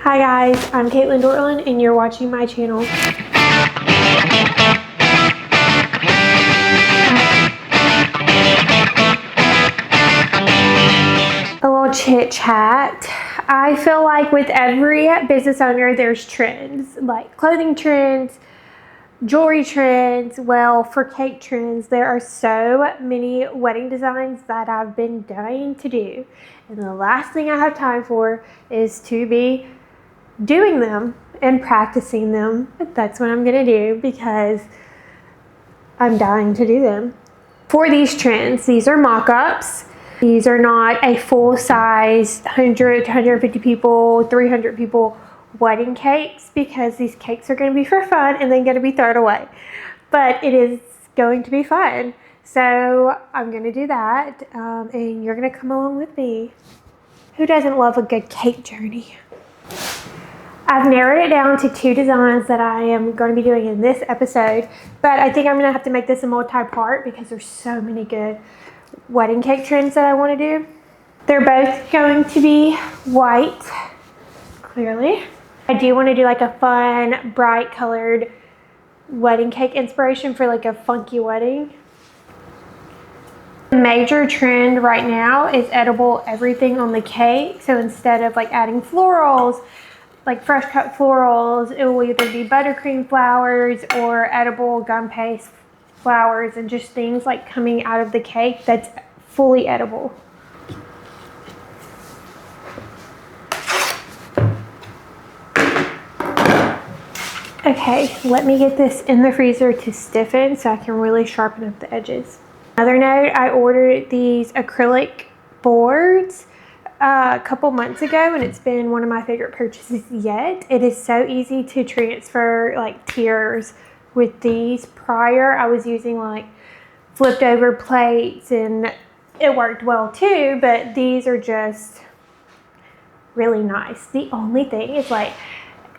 Hi guys, I'm Caitlin Dortland and you're watching my channel. A little chit chat. I feel like with every business owner there's trends, like clothing trends, jewelry trends. Well, for cake trends, there are so many wedding designs that I've been dying to do. And the last thing I have time for is to be doing them and practicing them. That's what I'm gonna do because I'm dying to do them. For these trends, these are mock-ups. These are not a full-size 100 to 150 people, 300 people wedding cakes because these cakes are going to be for fun and then going to be thrown away. But it is going to be fun. So I'm going to do that and you're going to come along with me. Who doesn't love a good cake journey? I've narrowed it down to 2 designs that I am going to be doing in this episode, but I think I'm going to have to make this a multi-part because there's so many good wedding cake trends that I want to do. They're both going to be white, clearly. I do want to do like a fun, bright colored wedding cake inspiration for like a funky wedding. The major trend right now is edible everything on the cake. So instead of like adding florals, like fresh cut florals, it will either be buttercream flowers or edible gum paste flowers and just things like coming out of the cake that's fully edible. Okay, let me get this in the freezer to stiffen so I can really sharpen up the edges. Another note, I ordered these acrylic boards a couple months ago and it's been one of my favorite purchases yet. It is so easy to transfer like tiers with these. Prior I was using like flipped over plates and it worked well too, but these are just really nice. The only thing is like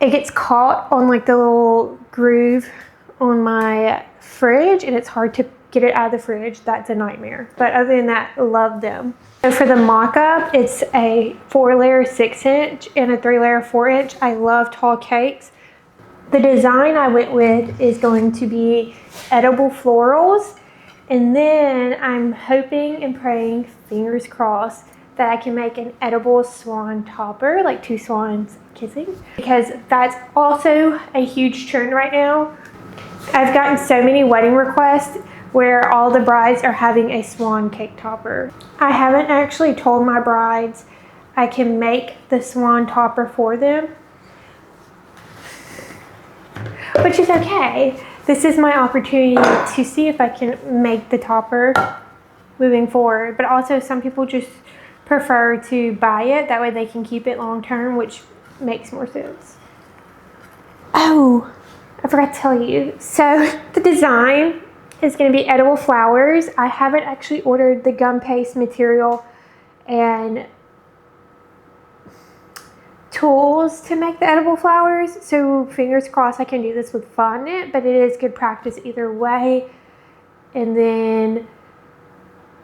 it gets caught on like the little groove on my fridge and it's hard to get it out of the fridge. That's a nightmare. But other than that, love them. So for the mock-up, it's a 4-layer 6-inch and a 3-layer 4-inch. I love tall cakes. The design I went with is going to be edible florals. And then I'm hoping and praying, fingers crossed, that I can make an edible swan topper, like 2 swans kissing, because that's also a huge trend right now. I've gotten so many wedding requests where all the brides are having a swan cake topper. I haven't actually told my brides I can make the swan topper for them, which is okay. This is my opportunity to see if I can make the topper moving forward, but also some people just prefer to buy it. That way they can keep it long term, which makes more sense. Oh, I forgot to tell you. So the design is going to be edible flowers. I haven't actually ordered the gum paste material and tools to make the edible flowers, so fingers crossed I can do this with fondant, but it is good practice either way. And then,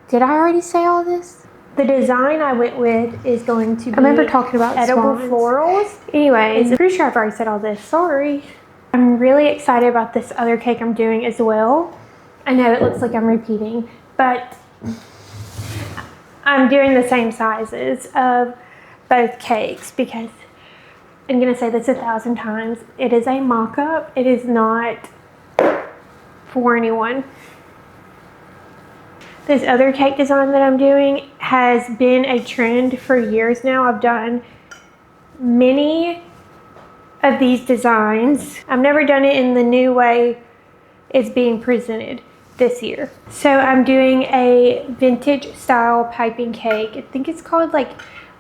did I already say all this? The design I went with is going to be, I remember talking about edible florals. Anyways, I'm pretty sure I've already said all this, sorry. I'm really excited about this other cake I'm doing as well. I know it looks like I'm repeating, but I'm doing the same sizes of both cakes because I'm going to say this 1,000 times. It is a mock-up. It is not for anyone. This other cake design that I'm doing has been a trend for years now. I've done many of these designs. I've never done it in the new way it's being presented this year. So I'm doing a vintage style piping cake. I think it's called like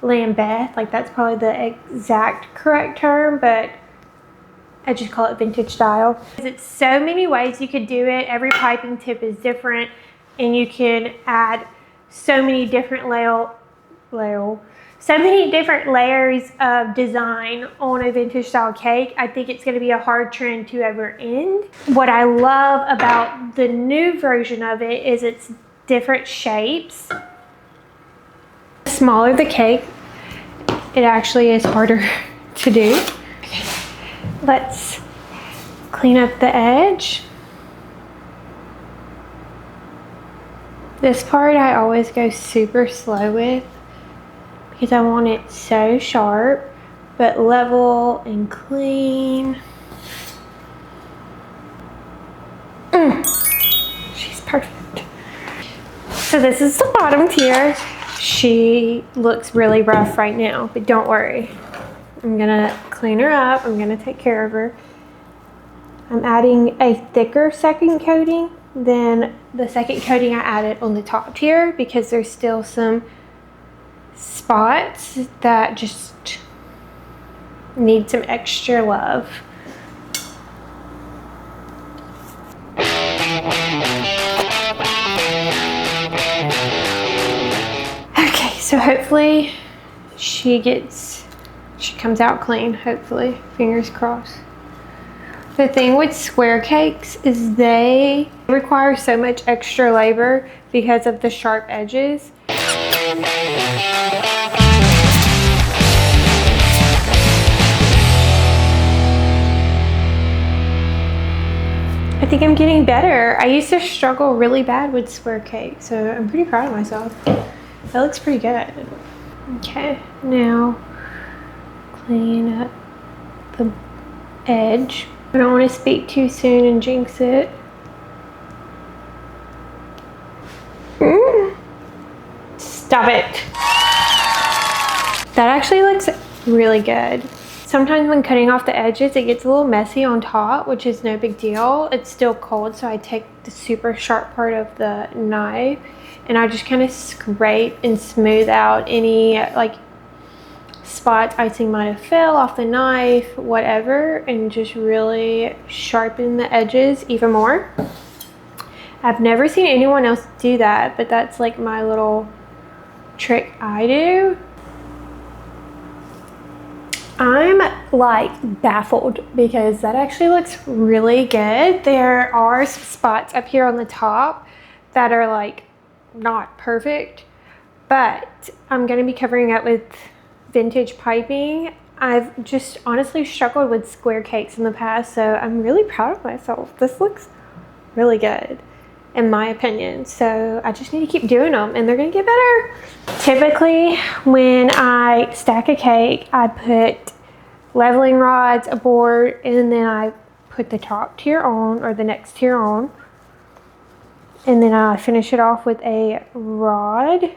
Lambeth, like that's probably the exact correct term, but I just call it vintage style. It's so many ways you could do it. Every piping tip is different and you can add so many different layers of design on a vintage style cake. I think it's going to be a hard trend to ever end. What I love about the new version of it is its different shapes. The smaller the cake, it actually is harder to do. Okay. Let's clean up the edge. This part I always go super slow with because I want it so sharp, but level and clean. She's perfect. So this is the bottom tier. She looks really rough right now, but don't worry. I'm gonna clean her up. I'm gonna take care of her. I'm adding a thicker second coating than the second coating I added on the top tier because there's still some spots that just need some extra love. Okay, so hopefully she comes out clean, hopefully, fingers crossed. The thing with square cakes is they require so much extra labor because of the sharp edges. I think I'm getting better. I used to struggle really bad with square cake, so I'm pretty proud of myself. That looks pretty good. Okay, now clean up the edge. I don't want to speak too soon and jinx it. Stop it. That actually looks really good. Sometimes when cutting off the edges, it gets a little messy on top, which is no big deal. It's still cold, so I take the super sharp part of the knife and I just kind of scrape and smooth out any like spots icing might have fell off the knife, whatever, and just really sharpen the edges even more. I've never seen anyone else do that, but that's like my little trick I do. I'm like baffled because that actually looks really good. There are some spots up here on the top that are like not perfect, but I'm going to be covering up with vintage piping. I've just honestly struggled with square cakes in the past, so I'm really proud of myself. This looks really good in my opinion, so I just need to keep doing them and they're gonna get better. Typically when I stack a cake, I put leveling rods, a board, and then I put the top tier on or the next tier on, and then I finish it off with a rod.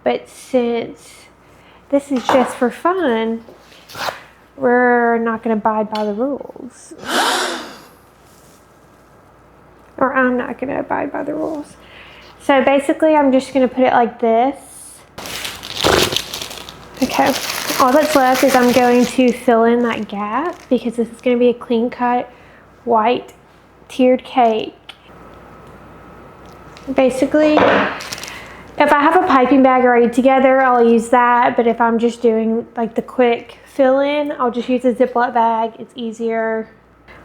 But since this is just for fun, we're not going to abide by the rules. Or I'm not going to abide by the rules. So basically, I'm just going to put it like this. Okay. All that's left is I'm going to fill in that gap because this is going to be a clean cut, white, tiered cake. Basically, if I have a piping bag already together, I'll use that. But if I'm just doing like the quick fill in, I'll just use a Ziploc bag. It's easier.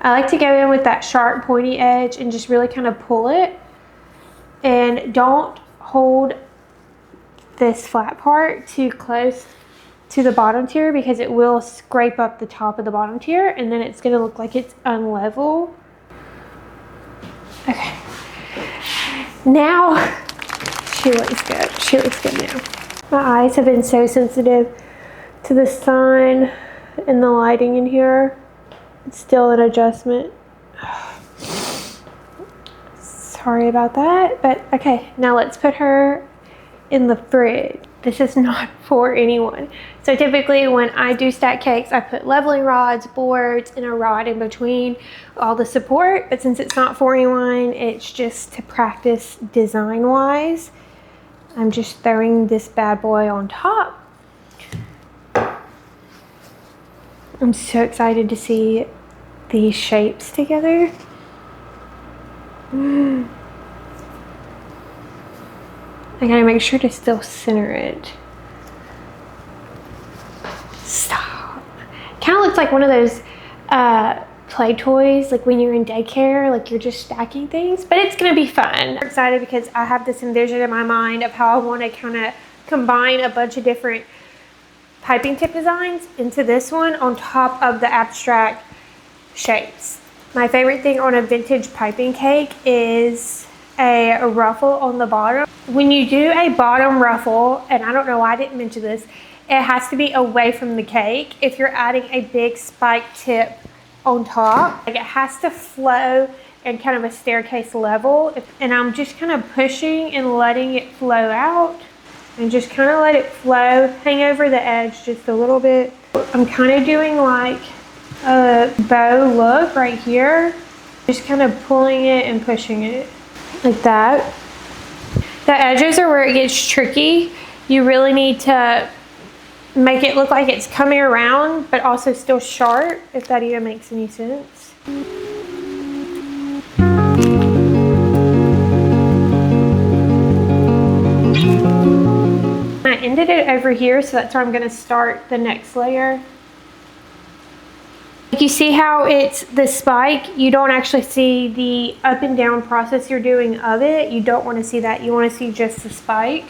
I like to go in with that sharp pointy edge and just really kind of pull it. And don't hold this flat part too close to the bottom tier because it will scrape up the top of the bottom tier and then it's going to look like it's unlevel. Okay. Now, she looks good. She looks good now. My eyes have been so sensitive to the sun and the lighting in here. It's still an adjustment. Sorry about that, but okay. Now let's put her in the fridge. This is not for anyone. So typically when I do stack cakes, I put leveling rods, boards, and a rod in between all the support. But since it's not for anyone, it's just to practice design-wise. I'm just throwing this bad boy on top. I'm so excited to see these shapes together. I gotta make sure to still center it. Stop. Kind of looks like one of those play toys, like when you're in daycare, like you're just stacking things, but it's gonna be fun. I'm excited because I have this envision in my mind of how I want to kind of combine a bunch of different piping tip designs into this one on top of the abstract shapes. My favorite thing on a vintage piping cake is a ruffle on the bottom. When you do a bottom ruffle, and I don't know why I didn't mention this, it has to be away from the cake. If you're adding a big spike tip on top, like it has to flow in kind of a staircase level. And I'm just kind of pushing and letting it flow out, and just kind of let it flow, hang over the edge just a little bit. I'm kind of doing like a bow look right here, just kind of pulling it and pushing it like that. The edges are where it gets tricky. You really need to make it look like it's coming around, but also still sharp, if that even makes any sense. I ended it over here, so that's where I'm gonna start the next layer. You see how it's the spike? You don't actually see the up and down process you're doing of it. You don't want to see that. You want to see just the spike.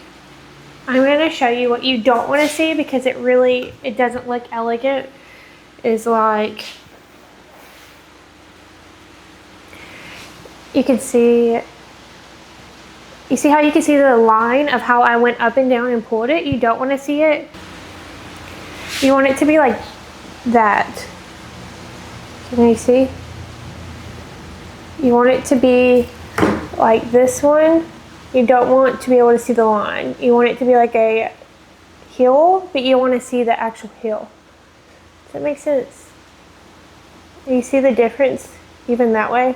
I'm going to show you what you don't want to see, because it doesn't look elegant. Is like, you can see, you see how you can see the line of how I went up and down and pulled it? You don't want to see it. You want it to be like that. Can you see? You want it to be like this one. You don't want to be able to see the line. You want it to be like a heel, but you want to see the actual heel. Does that make sense? You see the difference even that way?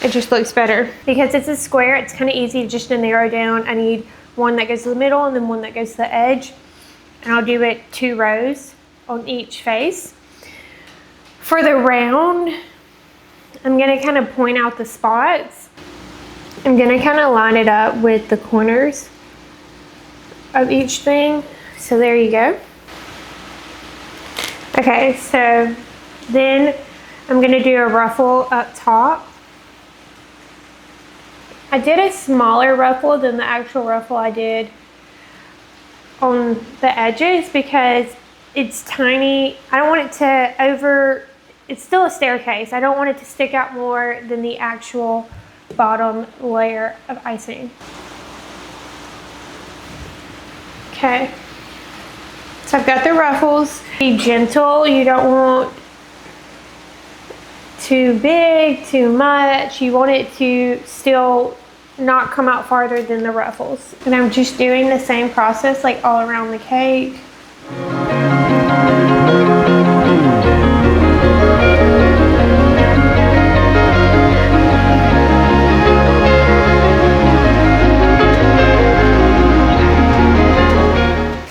It just looks better. Because it's a square, it's kind of easy just to narrow down. I need one that goes to the middle and then one that goes to the edge. And I'll do it 2 rows on each face. For the round, I'm going to kind of point out the spots. I'm going to kind of line it up with the corners of each thing. So there you go. Okay, so then I'm going to do a ruffle up top. I did a smaller ruffle than the actual ruffle I did on the edges, because it's tiny. I don't want it to it's still a staircase. I don't want it to stick out more than the actual bottom layer of icing. Okay, so I've got the ruffles. Be gentle. You don't want too big, too much. You want it to still not come out farther than the ruffles. And I'm just doing the same process like all around the cake.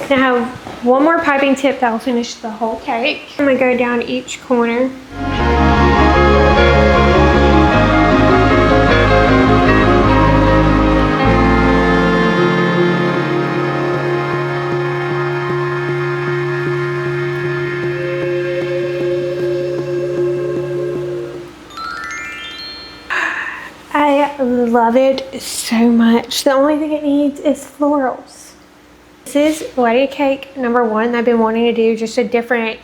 I have one more piping tip that will finish the whole cake. I'm going to go down each corner. I love it so much. The only thing it needs is florals. This is wedding cake number 1. I've been wanting to do just a different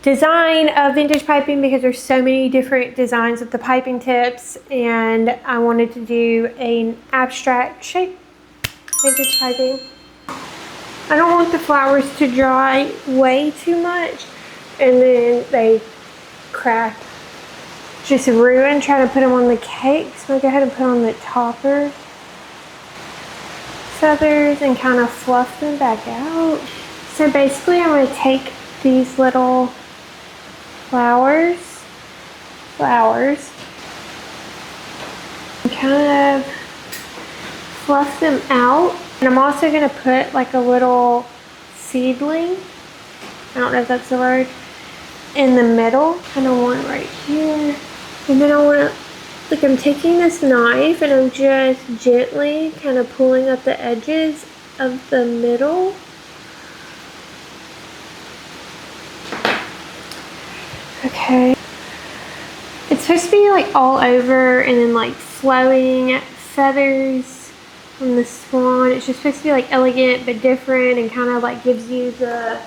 design of vintage piping, because there's so many different designs of the piping tips, and I wanted to do an abstract shape vintage piping. I don't want the flowers to dry way too much and then they crack. Just ruin trying to put them on the cake, so I'll go ahead and put on the topper feathers and kind of fluff them back out. So basically I'm going to take these little flowers and kind of fluff them out. And I'm also going to put like a little seedling, I don't know if that's the word, in the middle. Kind of one right here. And then I want to, like, I'm taking this knife and I'm just gently kind of pulling up the edges of the middle. Okay. It's supposed to be like all over and then like flowing feathers from the swan. It's just supposed to be like elegant but different and kind of like gives you the,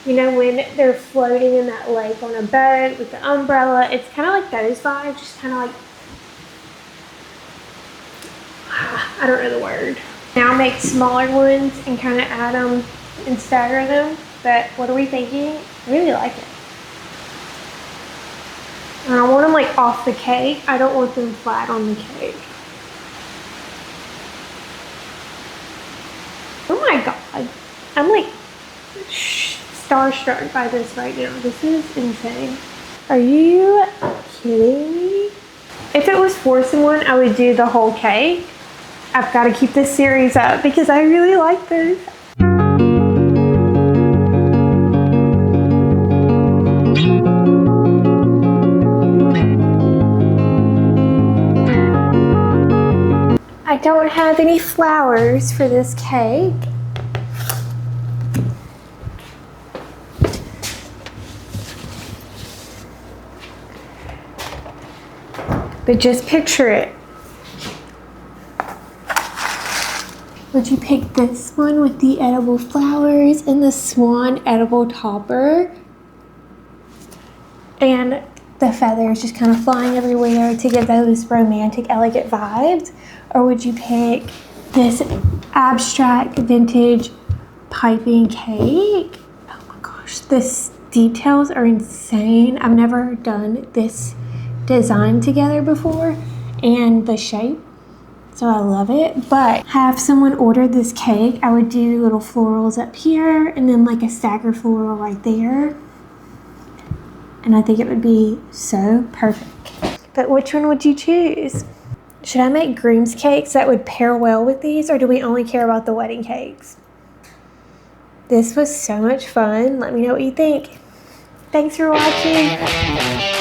you know, when they're floating in that lake on a boat with the umbrella. It's kind of like those vibes, just kind of like, I don't know the word. Now I make smaller ones and kind of add them and stagger them. But what are we thinking? I really like it. And I want them like off the cake. I don't want them flat on the cake. Oh my God. I'm like starstruck by this right now. This is insane. Are you kidding me? If it was for someone, I would do the whole cake. I've got to keep this series up because I really like this. I don't have any flowers for this cake. But just picture it. Would you pick this one with the edible flowers and the swan edible topper? And the feathers just kind of flying everywhere to give those romantic, elegant vibes? Or would you pick this abstract vintage piping cake? Oh my gosh, the details are insane. I've never done this design together before, and the shape, so I love it. But have someone order this cake, I would do little florals up here and then like a stagger floral right there, and I think it would be so perfect. But which one would you choose? Should I make groom's cakes that would pair well with these, or do we only care about the wedding cakes? This was so much fun. Let me know what you think. Thanks for watching.